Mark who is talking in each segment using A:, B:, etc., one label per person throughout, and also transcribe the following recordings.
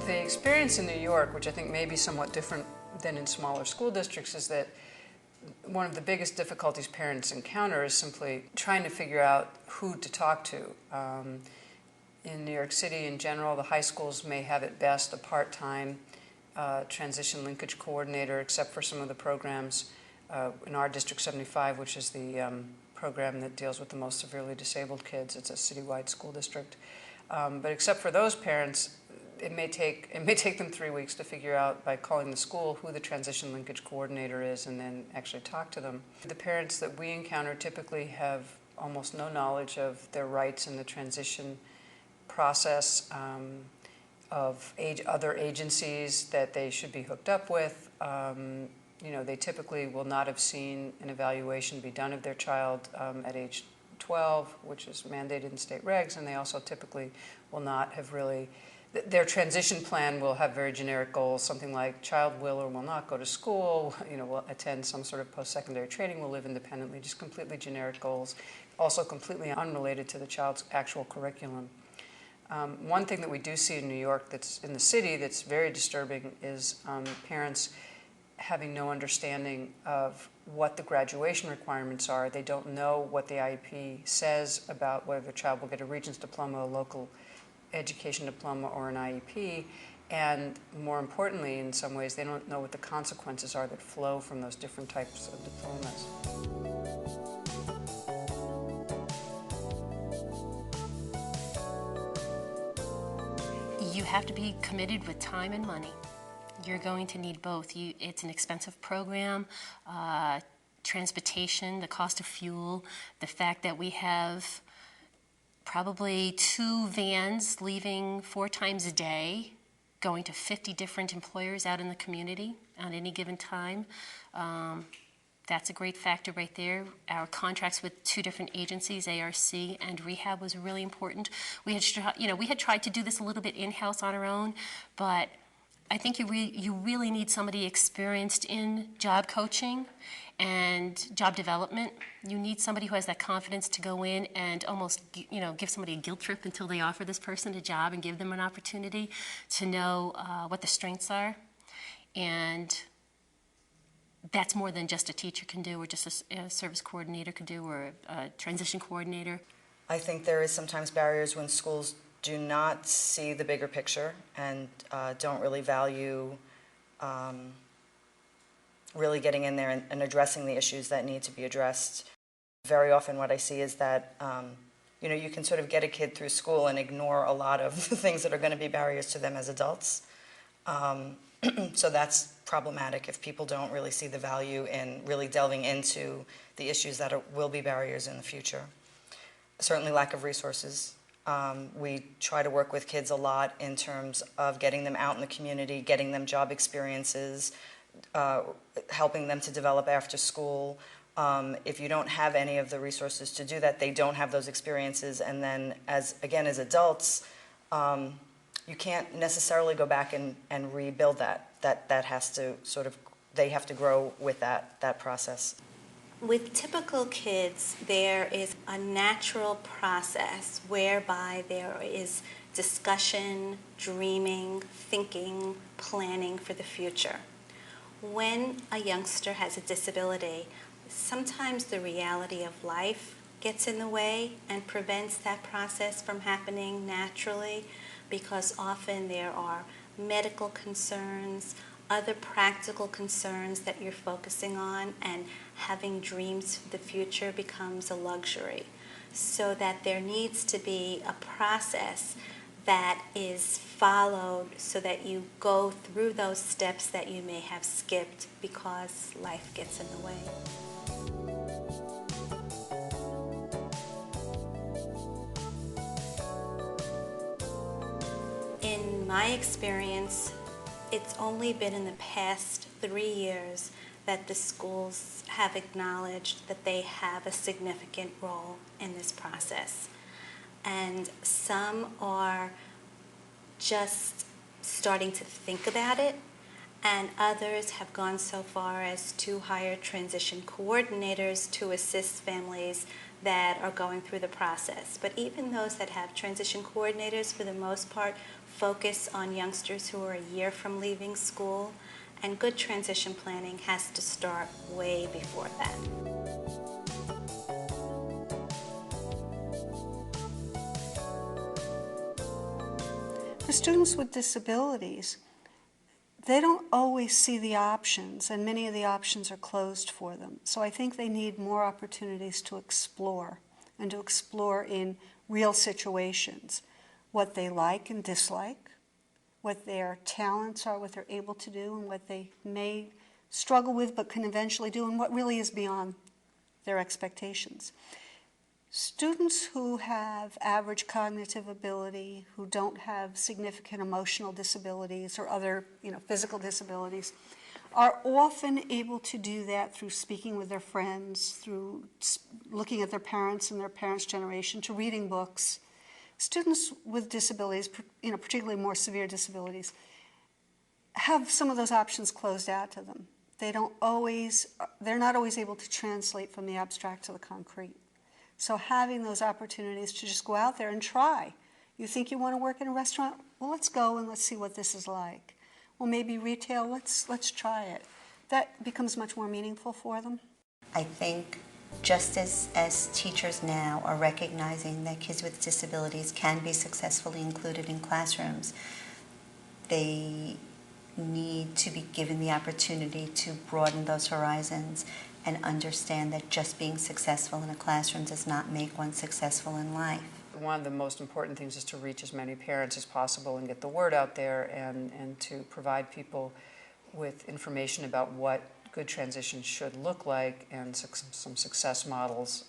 A: The experience in New York, which I think may be somewhat different than in smaller school districts, is that one of the biggest difficulties parents encounter is simply trying to figure out who to talk to. In New York City in general, the high schools may have at best a part-time transition linkage coordinator, except for some of the programs in our District 75, which is the program that deals with the most severely disabled kids. It's a citywide school district. But except for those parents, it may take them 3 weeks to figure out by calling the school who the transition linkage coordinator is and then actually talk to them. The parents that we encounter typically have almost no knowledge of their rights in the transition process, of other agencies that they should be hooked up with. They typically will not have seen an evaluation be done of their child at age 12, which is mandated in state regs, and they also typically will not have really. Their transition plan will have very generic goals, something like child will or will not go to school, will attend some sort of post-secondary training, will live independently, just completely generic goals, also completely unrelated to the child's actual curriculum. One thing that we do see in New York that's in the city that's very disturbing is parents having no understanding of what the graduation requirements are. They don't know what the IEP says about whether the child will get a Regents diploma, a local education diploma, or an IEP, and more importantly, in some ways, they don't know what the consequences are that flow from those different types of diplomas.
B: You have to be committed with time and money. You're going to need both. It's an expensive program. Transportation, the cost of fuel, the fact that we have probably 2 vans leaving 4 times a day, going to 50 different employers out in the community at any given time. That's a great factor right there. Our contracts with 2 different agencies, ARC and Rehab, was really important. We had tried to do this a little bit in-house on our own, but I think you really need somebody experienced in job coaching and job development. You need somebody who has that confidence to go in and almost, give somebody a guilt trip until they offer this person a job and give them an opportunity to know what the strengths are. And that's more than just a teacher can do, or just a service coordinator can do, or a transition coordinator.
C: I think there is sometimes barriers when schools do not see the bigger picture and don't really value really getting in there and addressing the issues that need to be addressed. Very often what I see is that you can sort of get a kid through school and ignore a lot of the things that are going to be barriers to them as adults. So that's problematic if people don't really see the value in really delving into the issues that will be barriers in the future. Certainly lack of resources. We try to work with kids a lot in terms of getting them out in the community, getting them job experiences, helping them to develop after school. If you don't have any of the resources to do that, they don't have those experiences, and then as adults, you can't necessarily go back and rebuild that. That has to they have to grow with that process.
D: With typical kids, there is a natural process whereby there is discussion, dreaming, thinking, planning for the future. When a youngster has a disability, sometimes the reality of life gets in the way and prevents that process from happening naturally, because often there are medical concerns, other practical concerns that you're focusing on, and having dreams for the future becomes a luxury. So that there needs to be a process that is followed so that you go through those steps that you may have skipped because life gets in the way. In my experience, it's only been in the past 3 years that the schools have acknowledged that they have a significant role in this process. And some are just starting to think about it, and others have gone so far as to hire transition coordinators to assist families that are going through the process. But even those that have transition coordinators, for the most part, focus on youngsters who are a year from leaving school, and good transition planning has to start way before that.
E: For students with disabilities, they don't always see the options, and many of the options are closed for them. So I think they need more opportunities to explore, and to explore in real situations what they like and dislike, what their talents are, what they're able to do, and what they may struggle with but can eventually do, and what really is beyond their expectations. Students who have average cognitive ability, who don't have significant emotional disabilities or other, physical disabilities, are often able to do that through speaking with their friends, through looking at their parents and their parents' generation, to reading books. Students with disabilities, particularly more severe disabilities, have some of those options closed out to them. They're not always able to translate from the abstract to the concrete. So having those opportunities to just go out there and try. You think you want to work in a restaurant? Well, let's go and let's see what this is like. Well, maybe retail, let's try it. That becomes much more meaningful for them.
F: I think just as teachers now are recognizing that kids with disabilities can be successfully included in classrooms, they need to be given the opportunity to broaden those horizons and understand that just being successful in a classroom does not make one successful in life.
A: One of the most important things is to reach as many parents as possible and get the word out there, and to provide people with information about what good transition should look like, and some success models,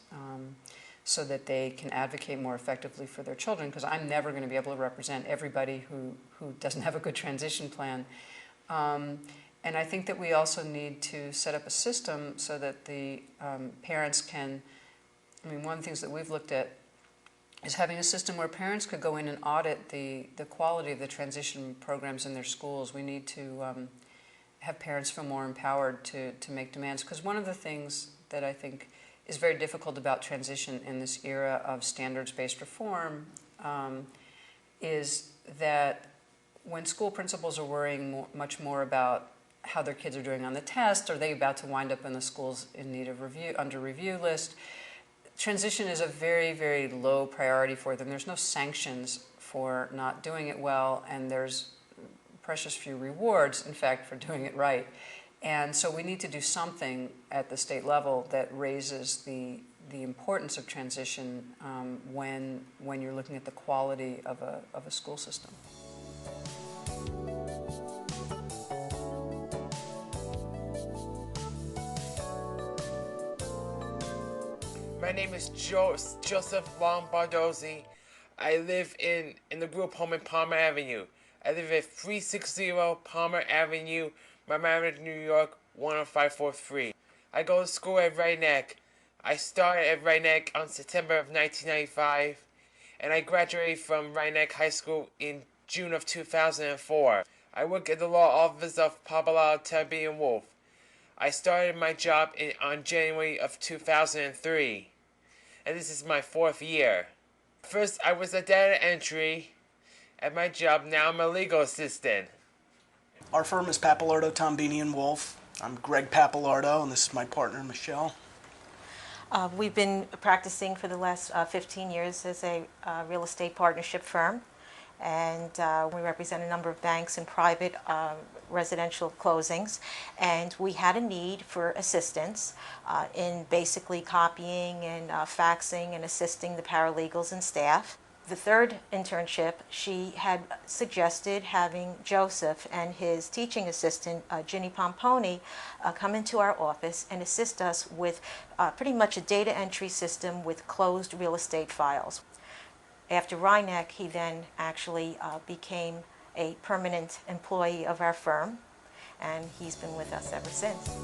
A: so that they can advocate more effectively for their children, because I'm never going to be able to represent everybody who doesn't have a good transition plan. And I think that we also need to set up a system so that the parents can, one of the things that we've looked at is having a system where parents could go in and audit the quality of the transition programs in their schools. We need to have parents feel more empowered to make demands, because one of the things that I think is very difficult about transition in this era of standards-based reform is that when school principals are worrying much more about how their kids are doing on the test, are they about to wind up in the schools in need of review, under review list, transition is a very, very low priority for them. There's no sanctions for not doing it well, and there's precious few rewards, in fact, for doing it right. And so we need to do something at the state level that raises the importance of transition when you're looking at the quality of a school system.
G: My name is Joseph Lombardozzi. I live in the group home in Palmer Avenue. I live at 360 Palmer Avenue, Mamaroneck, New York, 10543. I go to school at Wright Neck. I started at Wright Neck on September of 1995, and I graduated from Wright Neck High School in June of 2004. I work at the law office of Pablo Tabby and Wolf. I started my job on January of 2003, and this is my 4th year. First, I was a data entry at my job. Now I'm a legal assistant.
H: Our firm is Papalardo, Tombini, and Wolf. I'm Greg Papalardo, and this is my partner, Michelle.
I: We've been practicing for the last 15 years as a real estate partnership firm, and we represent a number of banks and private residential closings, and we had a need for assistance in basically copying and faxing and assisting the paralegals and staff. The third internship, she had suggested having Joseph and his teaching assistant, Ginny Pomponi, come into our office and assist us with pretty much a data entry system with closed real estate files. After Wright Neck, he then actually became a permanent employee of our firm, and he's been with us ever since.